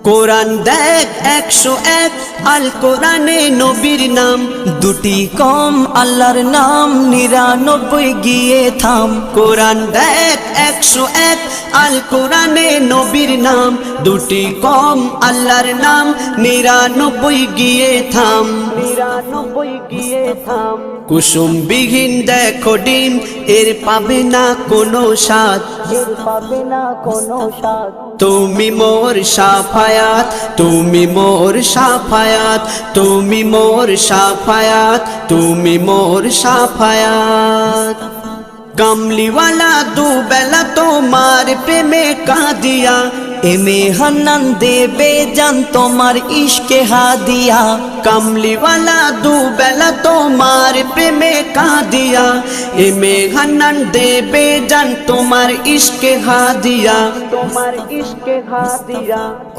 কোরআন দেখ 101 আল কোরআনে নবীর নাম, দুটি কম আল্লাহর নাম 99 গিয়ে থাম। কোরআন দেখ 101 আল কোরআনে নবীর নাম, দুটি কম আল্লাহর নাম 99 গিয়ে থাম। 99 গিয়ে থাম। কুসুম বিহীন দেখো ডিম, এর পাবে না কোনো স্বাদ, এর পাবে না কোনো স্বাদ। তুমি মোর শাফায়াত, তুমি মোর শাফায়াত, তুমি মোর শাফায়াত, তুমি মোর শাফায়াত। কামলিওয়ালা দুবেলা তোমার প্রেমে কাঁদিয়া, এমে হান্নান দেবে জান তোমার ইশকে হাদিয়া। কামলিওয়ালা দুবেলা তোমার প্রেমে কাঁদিয়া, এমে হান্নান দেবে জান তোমার ইশকে হাদিয়া, তোমার ইশকে হাদিয়া।